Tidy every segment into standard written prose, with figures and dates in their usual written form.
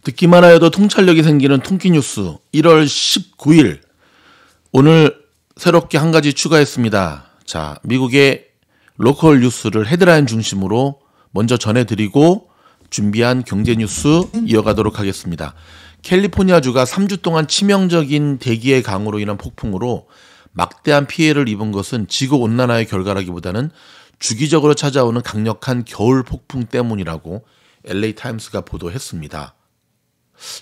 듣기만 하여도 통찰력이 생기는 통키뉴스 1월 19일 오늘 새롭게 한 가지 추가했습니다. 자, 미국의 로컬 뉴스를 헤드라인 중심으로 먼저 전해드리고 준비한 경제 뉴스 이어가도록 하겠습니다. 캘리포니아주가 3주 동안 치명적인 대기의 강우로 인한 폭풍으로 막대한 피해를 입은 것은 지구온난화의 결과라기보다는 주기적으로 찾아오는 강력한 겨울 폭풍 때문이라고 LA타임스가 보도했습니다.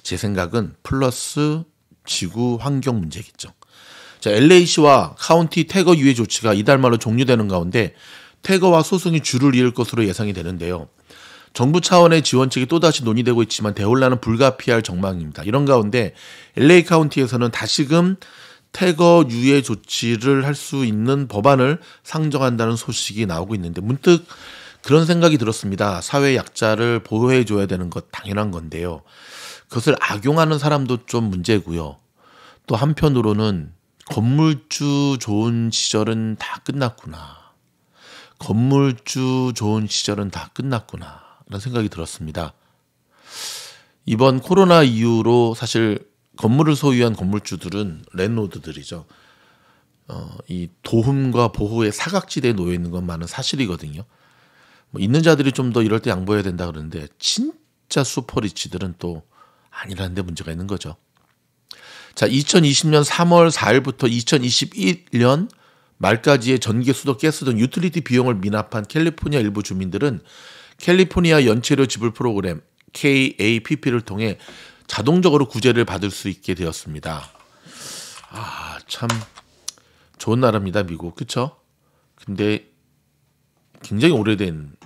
제 생각은 플러스 지구 환경 문제겠죠. 자, LA시와 카운티 태거 유예 조치가 이달 말로 종료되는 가운데 태거와 소송이 줄을 이을 것으로 예상이 되는데요. 정부 차원의 지원책이 또다시 논의되고 있지만 대혼란은 불가피할 전망입니다. 이런 가운데 LA 카운티에서는 다시금 태거 유예 조치를 할 수 있는 법안을 상정한다는 소식이 나오고 있는데 문득 그런 생각이 들었습니다. 사회 약자를 보호해줘야 되는 것 당연한 건데요. 그것을 악용하는 사람도 좀 문제고요. 또 한편으로는 건물주 좋은 시절은 다 끝났구나. 건물주 좋은 시절은 다 끝났구나. 라는 생각이 들었습니다. 이번 코로나 이후로 사실 건물을 소유한 건물주들은 랜로드들이죠. 이 도움과 보호의 사각지대에 놓여 있는 것만은 사실이거든요. 뭐 있는 자들이 좀 더 이럴 때 양보해야 된다 그러는데 진짜 슈퍼리치들은 또 아니라는 데 문제가 있는 거죠. 자, 2020년 3월 4일부터 2021년 말까지의 전기, 수도, 가스 등 유틸리티 비용을 미납한 캘리포니아 일부 주민들은 캘리포니아 연체료 지불 프로그램 KAPP를 통해 자동적으로 구제를 받을 수 있게 되었습니다. 아, 참 좋은 나라입니다, 미국. 그쵸? 근데 굉장히 오래된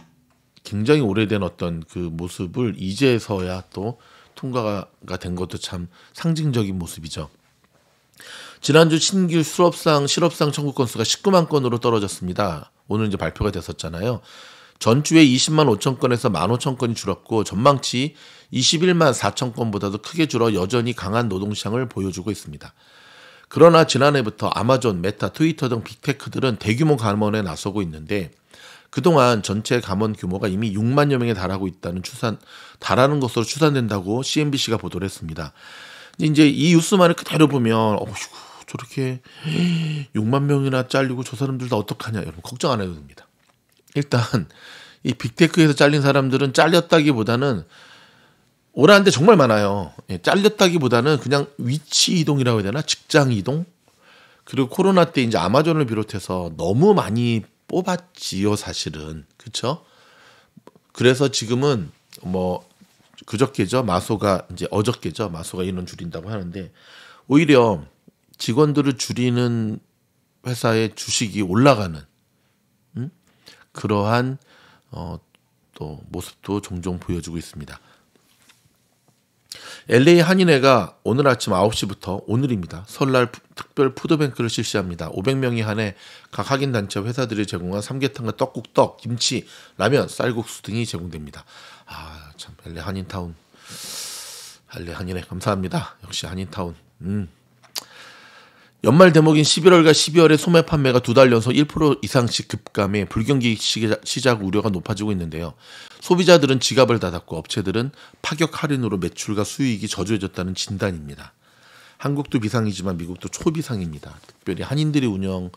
어떤 그 모습을 이제서야 또 통과가 된 것도 참 상징적인 모습이죠. 지난주 신규 실업상 청구 건수가 19만 건으로 떨어졌습니다. 오늘 이제 발표가 됐었잖아요. 전주에 20만 5천 건에서 1만 5천 건이 줄었고 전망치 21만 4천 건보다도 크게 줄어 여전히 강한 노동시장을 보여주고 있습니다. 그러나 지난해부터 아마존, 메타, 트위터 등 빅테크들은 대규모 감원에 나서고 있는데 그동안 전체 감원 규모가 이미 6만여 명에 달하는 것으로 추산된다고 CNBC가 보도를 했습니다. 이제 이 뉴스만을 그대로 보면 저렇게 6만 명이나 잘리고 저 사람들 다 어떡하냐 여러분 걱정 안 해도 됩니다. 일단 이 빅테크에서 잘린 사람들은 잘렸다기보다는 오라는데 정말 많아요. 잘렸다기보다는 그냥 위치 이동이라고 해야 되나? 직장 이동? 그리고 코로나 때 이제 아마존을 비롯해서 너무 많이 뽑았지요, 사실은. 그렇죠? 그래서 지금은 뭐 그저께죠. 어저께죠. 마소가 인원 줄인다고 하는데 오히려 직원들을 줄이는 회사의 주식이 올라가는 그러한 또 모습도 종종 보여주고 있습니다. LA 한인회가 오늘 아침 9시부터 오늘입니다. 설날 특별 푸드뱅크를 실시합니다. 500명이 한해 각 학인단체 회사들이 제공한 삼계탕과 떡국, 떡, 김치, 라면, 쌀국수 등이 제공됩니다. 아, 참 LA 한인타운, LA 한인회 감사합니다. 역시 한인타운. 연말 대목인 11월과 12월의 소매 판매가 2달 연속 1% 이상씩 급감해 불경기 시작 우려가 높아지고 있는데요. 소비자들은 지갑을 닫았고 업체들은 파격 할인으로 매출과 수익이 저조해졌다는 진단입니다. 한국도 비상이지만 미국도 초비상입니다. 특별히 한인들이 운영하는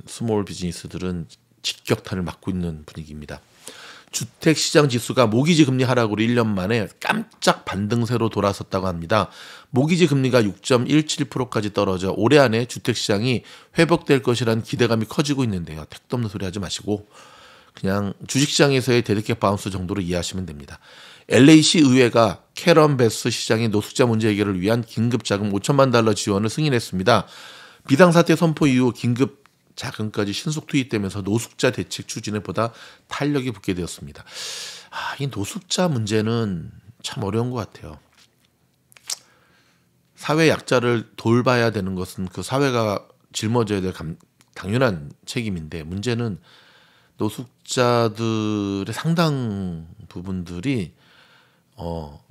스몰 비즈니스들은 직격탄을 맞고 있는 분위기입니다. 주택시장 지수가 모기지 금리 하락으로 1년 만에 깜짝 반등세로 돌아섰다고 합니다. 모기지 금리가 6.17%까지 떨어져 올해 안에 주택시장이 회복될 것이라는 기대감이 커지고 있는데요. 택도 없는 소리 하지 마시고 그냥 주식시장에서의 데드캣 바운스 정도로 이해하시면 됩니다. LA시 의회가 캐런 베스 시장의 노숙자 문제 해결을 위한 긴급자금 5천만 달러 지원을 승인했습니다. 비상사태 선포 이후 긴급 자금까지 신속 투입되면서 노숙자 대책 추진에 보다 탄력이 붙게 되었습니다. 이 노숙자 문제는 참 어려운 것 같아요. 사회 약자를 돌봐야 되는 것은 그 사회가 짊어져야 될 당연한 책임인데 문제는 노숙자들의 상당 부분들이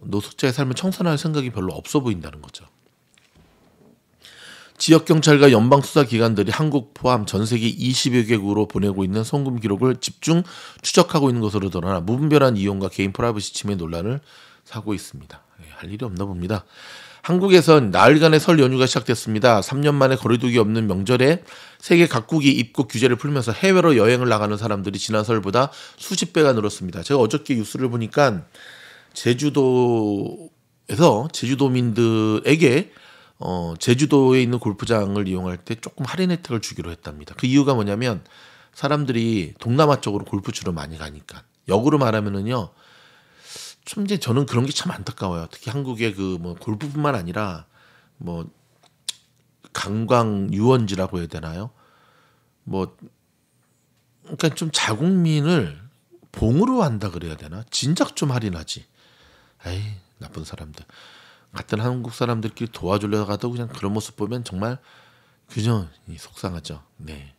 노숙자의 삶을 청산할 생각이 별로 없어 보인다는 거죠. 지역경찰과 연방수사기관들이 한국 포함 전 세계 20여 개국으로 보내고 있는 송금 기록을 집중 추적하고 있는 것으로 드러나 무분별한 이용과 개인 프라이버시 침해 논란을 사고 있습니다. 할 일이 없나 봅니다. 한국에선 나흘간의 설 연휴가 시작됐습니다. 3년 만에 거리두기 없는 명절에 세계 각국이 입국 규제를 풀면서 해외로 여행을 나가는 사람들이 지난 설보다 수십 배가 늘었습니다. 제가 어저께 뉴스를 보니까 제주도에서 제주도민들에게 제주도에 있는 골프장을 이용할 때 조금 할인 혜택을 주기로 했답니다. 그 이유가 뭐냐면 사람들이 동남아 쪽으로 골프 치러 많이 가니까. 역으로 말하면은요. 좀 이제 저는 그런 게 참 안타까워요. 특히 한국의 그 뭐 골프뿐만 아니라 뭐 관광 유원지라고 해야 되나요? 뭐 그러니까 좀 자국민을 봉으로 한다 그래야 되나? 진작 좀 할인하지. 에이, 나쁜 사람들. 같은 한국 사람들끼리 도와주려고 하도 그냥 그런 모습 보면 정말 그저 속상하죠. 네.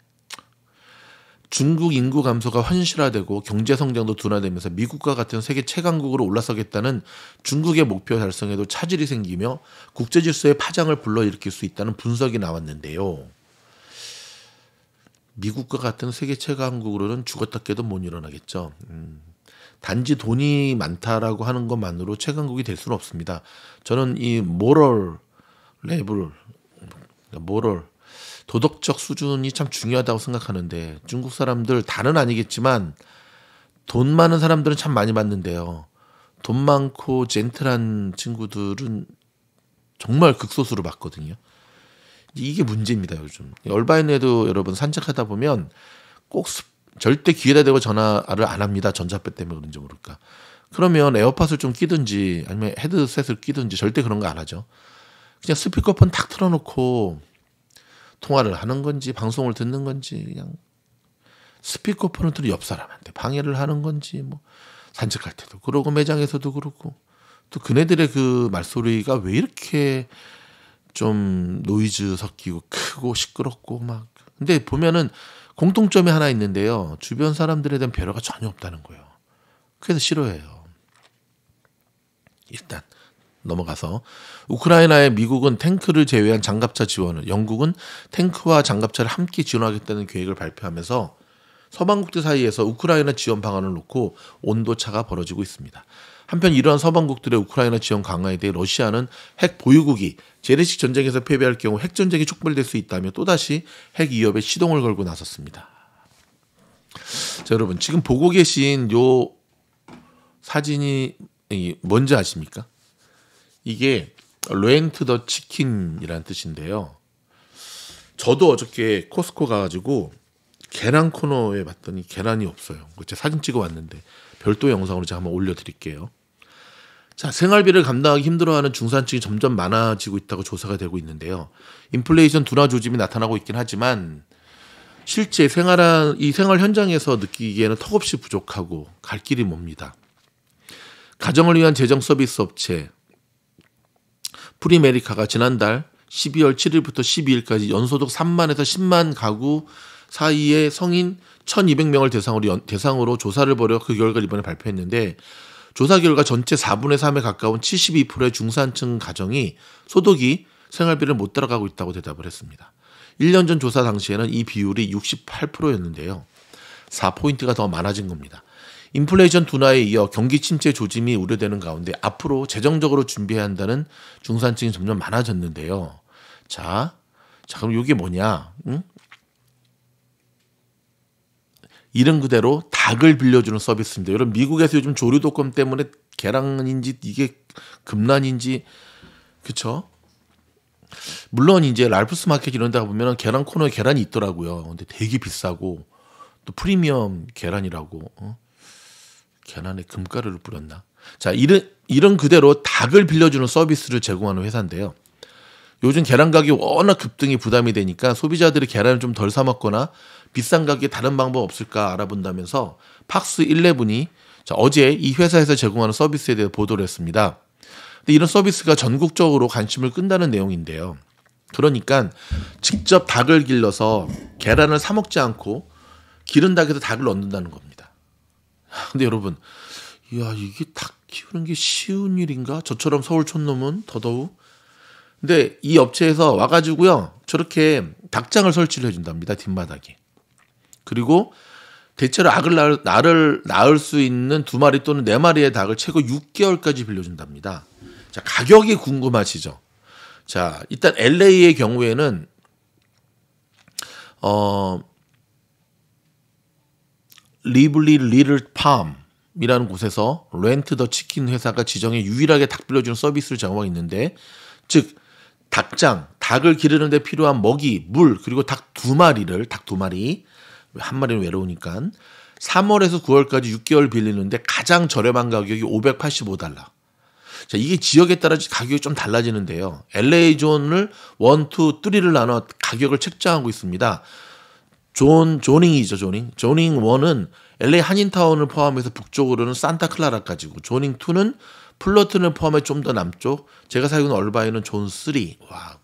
중국 인구 감소가 현실화되고 경제 성장도 둔화되면서 미국과 같은 세계 최강국으로 올라서겠다는 중국의 목표 달성에도 차질이 생기며 국제 질서의 파장을 불러일으킬 수 있다는 분석이 나왔는데요. 미국과 같은 세계 최강국으로는 죽었다 깨도 못 일어나겠죠. 단지 돈이 많다라고 하는 것만으로 최강국이 될 수는 없습니다. 저는 이 모럴 레벨, 모럴 도덕적 수준이 참 중요하다고 생각하는데 중국 사람들 다는 아니겠지만 돈 많은 사람들은 참 많이 봤는데요. 돈 많고 젠틀한 친구들은 정말 극소수로 봤거든요. 이게 문제입니다, 요즘. 얼바인에도 여러분 산책하다 보면 꼭 절대 귀에다 대고 전화를 안 합니다. 전자배 때문에 그런지 모를까. 그러면 에어팟을 좀 끼든지 아니면 헤드셋을 끼든지 절대 그런 거 안 하죠. 그냥 스피커폰 탁 틀어놓고 통화를 하는 건지 방송을 듣는 건지 그냥 스피커폰을 들어 옆 사람한테 방해를 하는 건지 뭐 산책할 때도 그러고 매장에서도 그렇고 또 그네들의 그 말소리가 왜 이렇게 좀 노이즈 섞이고 크고 시끄럽고 막 근데 보면은 공통점이 하나 있는데요. 주변 사람들에 대한 배려가 전혀 없다는 거예요. 그래서 싫어해요. 일단 넘어가서 우크라이나에 미국은 탱크를 제외한 장갑차 지원을, 영국은 탱크와 장갑차를 함께 지원하겠다는 계획을 발표하면서 서방국들 사이에서 우크라이나 지원 방안을 놓고 온도차가 벌어지고 있습니다. 한편 이러한 서방국들의 우크라이나 지원 강화에 대해 러시아는 핵 보유국이 재래식 전쟁에서 패배할 경우 핵 전쟁이 촉발될 수 있다며 또다시 핵 위협에 시동을 걸고 나섰습니다. 자, 여러분 지금 보고 계신 요 사진이 뭔지 아십니까? 이게 레인트 더 치킨이라는 뜻인데요. 저도 어저께 코스코 가가지고 계란 코너에 봤더니 계란이 없어요. 제가 사진 찍어 왔는데 별도 영상으로 제가 한번 올려드릴게요. 자, 생활비를 감당하기 힘들어하는 중산층이 점점 많아지고 있다고 조사가 되고 있는데요. 인플레이션 둔화 조짐이 나타나고 있긴 하지만 실제 이 생활 현장에서 느끼기에는 턱없이 부족하고 갈 길이 멉니다. 가정을 위한 재정 서비스 업체 프리메리카가 지난달 12월 7일부터 12일까지 연소득 3만에서 10만 가구 사이의 성인 1,200명을 대상으로 조사를 벌여 그 결과를 이번에 발표했는데 조사 결과 전체 4분의 3에 가까운 72%의 중산층 가정이 소득이 생활비를 못 따라가고 있다고 대답을 했습니다. 1년 전 조사 당시에는 이 비율이 68%였는데요. 4포인트가 더 많아진 겁니다. 인플레이션 둔화에 이어 경기 침체 조짐이 우려되는 가운데 앞으로 재정적으로 준비해야 한다는 중산층이 점점 많아졌는데요. 자, 그럼 이게 뭐냐? 이름 그대로 닭을 빌려주는 서비스입니다. 여러분 미국에서 요즘 조류독감 때문에 계란인지 이게 금란인지 그쵸? 물론 이제 랄프스 마켓 이런 데 가보면 계란 코너에 계란이 있더라고요. 근데 되게 비싸고 또 프리미엄 계란이라고 계란에 금가루를 뿌렸나? 자, 이런 그대로 닭을 빌려주는 서비스를 제공하는 회사인데요. 요즘 계란 가격이 워낙 급등이 부담이 되니까 소비자들이 계란을 좀 덜 사 먹거나 비싼 가격에 다른 방법 없을까 알아본다면서 팍스 11이 어제 이 회사에서 제공하는 서비스에 대해 보도를 했습니다. 근데 이런 서비스가 전국적으로 관심을 끈다는 내용인데요. 그러니까 직접 닭을 길러서 계란을 사 먹지 않고 기른 닭에서 닭을 얻는다는 겁니다. 근데 여러분, 이게 닭 키우는 게 쉬운 일인가? 저처럼 서울 촌놈은 더더욱. 근데 이 업체에서 와가지고요, 저렇게 닭장을 설치를 해준답니다. 뒷마당에. 그리고 대체로 알을 낳을 수 있는 2마리 또는 4마리의 닭을 최고 6개월까지 빌려준답니다. 자, 가격이 궁금하시죠? 자, 일단 LA의 경우에는 리블리 리틀 팜이라는 곳에서 렌트 더 치킨 회사가 지정해 유일하게 닭 빌려주는 서비스를 제공하고 있는데, 즉 닭장, 닭을 기르는 데 필요한 먹이, 물, 그리고 닭 2마리, 한 마리는 외로우니까 3월에서 9월까지 6개월 빌리는데 가장 저렴한 가격이 $585. 자, 이게 지역에 따라 가격이 좀 달라지는데요. LA 존을 1, 2, 3를 나눠 가격을 책정하고 있습니다. 조닝이죠, 조닝. 조닝 1은 LA 한인타운을 포함해서 북쪽으로는 산타클라라까지고, 조닝 2는 플러튼을 포함해 좀 더 남쪽, 제가 살고 있는 얼바인은 존 3. 와.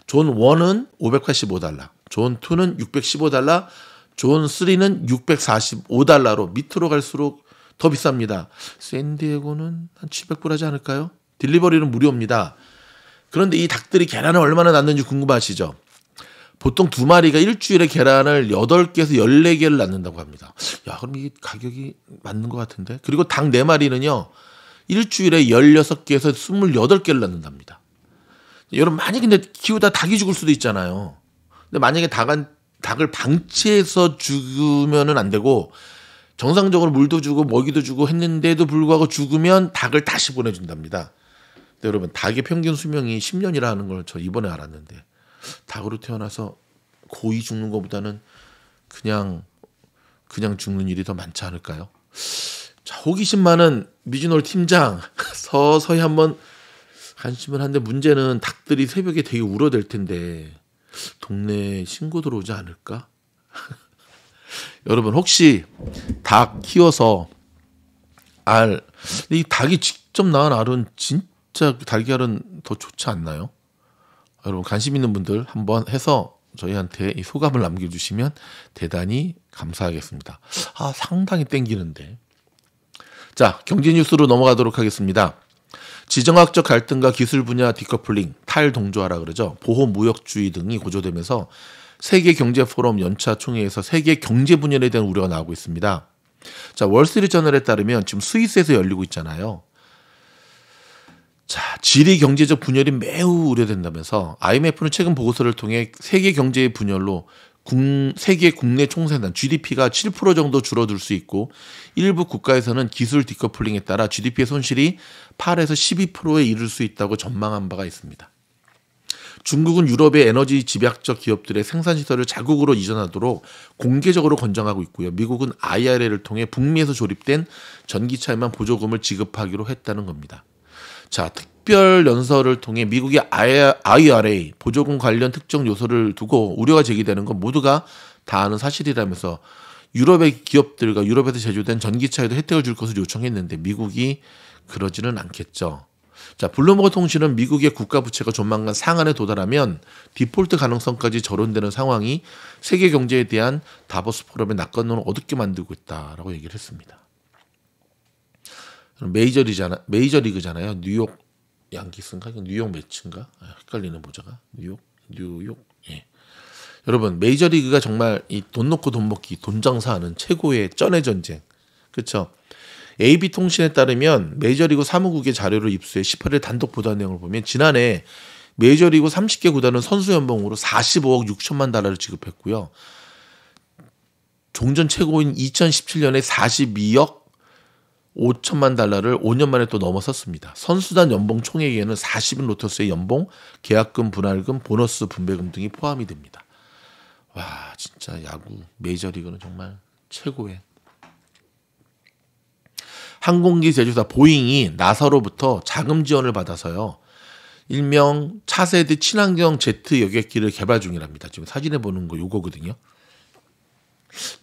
존 1은 $585, 존 2는 $615, 존 3는 $645로 밑으로 갈수록 더 비쌉니다. 샌디에고는 한 $700 하지 않을까요? 딜리버리는 무료입니다. 그런데 이 닭들이 계란을 얼마나 낳는지 궁금하시죠? 보통 2마리가 일주일에 계란을 8개에서 14개를 낳는다고 합니다. 야, 그럼 이 가격이 맞는 것 같은데? 그리고 닭 4마리는요, 일주일에 16개에서 28개를 낳는답니다. 여러분, 만약에 근데 키우다 닭이 죽을 수도 있잖아요. 근데 만약에 닭을 방치해서 죽으면은 안 되고, 정상적으로 물도 주고 먹이도 주고 했는데도 불구하고 죽으면 닭을 다시 보내준답니다. 근데 여러분, 닭의 평균 수명이 10년이라는 걸 저 이번에 알았는데, 닭으로 태어나서 고이 죽는 것보다는 그냥 죽는 일이 더 많지 않을까요? 자, 호기심 많은 미주놀 팀장, 서서히 한번 관심을 한데, 문제는 닭들이 새벽에 되게 울어댈 텐데 동네에 신고 들어오지 않을까? 여러분, 혹시 닭 키워서 이 닭이 직접 낳은 알은 진짜 달걀은 더 좋지 않나요? 여러분, 관심 있는 분들 한번 해서 저희한테 이 소감을 남겨주시면 대단히 감사하겠습니다. 상당히 땡기는데. 자, 경제 뉴스로 넘어가도록 하겠습니다. 지정학적 갈등과 기술 분야 디커플링, 탈동조화라 그러죠. 보호무역주의 등이 고조되면서 세계경제포럼 연차 총회에서 세계 경제 분열에 대한 우려가 나오고 있습니다. 자, 월스트리트저널에 따르면 지금 스위스에서 열리고 있잖아요. 자, 지리 경제적 분열이 매우 우려된다면서 IMF는 최근 보고서를 통해 세계 경제의 분열로 세계 국내 총생산 GDP가 7% 정도 줄어들 수 있고, 일부 국가에서는 기술 디커플링에 따라 GDP의 손실이 8에서 12%에 이를 수 있다고 전망한 바가 있습니다. 중국은 유럽의 에너지 집약적 기업들의 생산시설을 자국으로 이전하도록 공개적으로 권장하고 있고요. 미국은 IRA를 통해 북미에서 조립된 전기차에만 보조금을 지급하기로 했다는 겁니다. 자, 특별 연설을 통해 미국의 IRA 보조금 관련 특정 요소를 두고 우려가 제기되는 건 모두가 다 아는 사실이라면서 유럽의 기업들과 유럽에서 제조된 전기차에도 혜택을 줄 것을 요청했는데 미국이 그러지는 않겠죠. 자, 블룸버그 통신은 미국의 국가 부채가 조만간 상한에 도달하면 디폴트 가능성까지 저론되는 상황이 세계 경제에 대한 다보스 포럼의 낙관론을 어둡게 만들고 있다라고 얘기를 했습니다. 메이저리그잖아요. 뉴욕 양키스인가? 뉴욕 매치인가? 헷갈리는 보자가. 뉴욕. 예. 여러분, 메이저리그가 정말 이 돈 놓고 돈 먹기, 돈 장사하는 최고의 쩐의 전쟁. 그렇죠? AB통신에 따르면 메이저리그 사무국의 자료를 입수해 18일 단독 보도 내용을 보면 지난해 메이저리그 30개 구단은 선수 연봉으로 45억 6천만 달러를 지급했고요. 종전 최고인 2017년에 42억 5천만 달러를 5년 만에 또 넘어섰습니다. 선수단 연봉 총액에는 40인 로터스의 연봉, 계약금, 분할금, 보너스, 분배금 등이 포함이 됩니다. 와, 진짜 야구, 메이저리그는 정말 최고의. 항공기 제조사 보잉이 나사로부터 자금 지원을 받아서요, 일명 차세대 친환경 제트 여객기를 개발 중이랍니다. 지금 사진에 보는 거 요거거든요.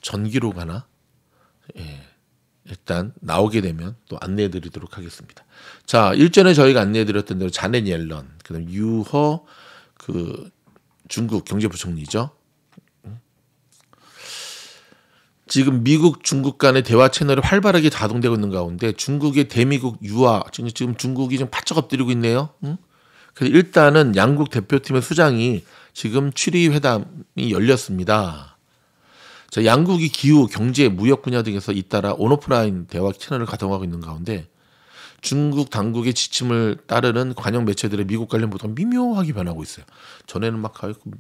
전기로 가나? 예. 일단 나오게 되면 또 안내해드리도록 하겠습니다. 자, 일전에 저희가 안내해드렸던 대로 자넷 옐런, 그다음 유허 중국 경제부총리죠. 지금 미국 중국 간의 대화 채널이 활발하게 가동되고 있는 가운데 중국의 대미국 유화, 지금 중국이 좀 바짝 엎드리고 있네요. 그래서 일단은 양국 대표팀의 수장이 지금 취리 회담이 열렸습니다. 자, 양국이 기후, 경제, 무역 분야 등에서 잇따라 온오프라인 대화 채널을 가동하고 있는 가운데 중국 당국의 지침을 따르는 관영 매체들의 미국 관련 보도가 미묘하게 변하고 있어요. 전에는 막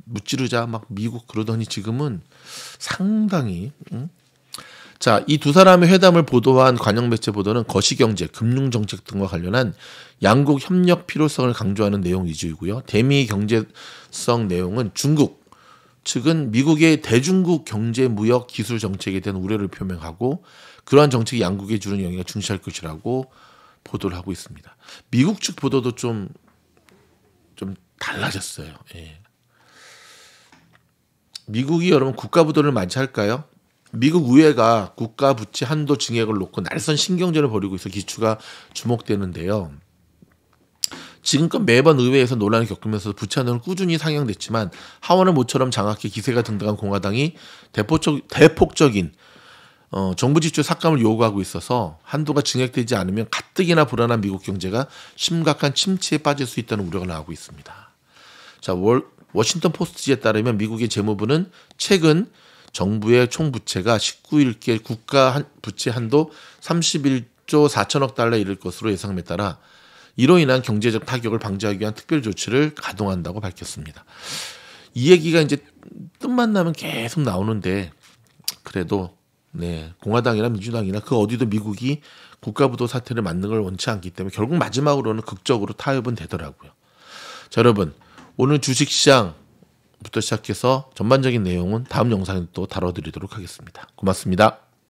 무찌르자 막 미국 그러더니 지금은 상당히 자, 이 두 사람의 회담을 보도한 관영 매체 보도는 거시경제, 금융정책 등과 관련한 양국 협력 필요성을 강조하는 내용 위주이고요. 대미 경제성 내용은 중국 측은 미국의 대중국 경제, 무역, 기술 정책에 대한 우려를 표명하고 그러한 정책이 양국에 주는 영향을 중시할 것이라고 보도를 하고 있습니다. 미국 측 보도도 좀 달라졌어요. 예. 미국이 여러분 국가 부도를 맞이할까요? 미국 의회가 국가 부채 한도 증액을 놓고 날선 신경전을 벌이고 있어 기추가 주목되는데요. 지금껏 매번 의회에서 논란을 겪으면서 부채 한도는 꾸준히 상향됐지만 하원은 모처럼 장악해 기세가 등등한 공화당이 대폭적인 정부 지출 삭감을 요구하고 있어서 한도가 증액되지 않으면 가뜩이나 불안한 미국 경제가 심각한 침체에 빠질 수 있다는 우려가 나오고 있습니다. 자, 워싱턴 포스트지에 따르면 미국의 재무부는 최근 정부의 총 부채가 19일께 국가 부채 한도 31조 4천억 달러에 이를 것으로 예상에 따라 이로 인한 경제적 타격을 방지하기 위한 특별 조치를 가동한다고 밝혔습니다. 이 얘기가 이제 뜸만 나면 계속 나오는데 그래도 네, 공화당이나 민주당이나 그 어디도 미국이 국가부도 사태를 맞는 걸 원치 않기 때문에 결국 마지막으로는 극적으로 타협은 되더라고요. 자, 여러분 오늘 주식시장부터 시작해서 전반적인 내용은 다음 영상에 또 다뤄드리도록 하겠습니다. 고맙습니다.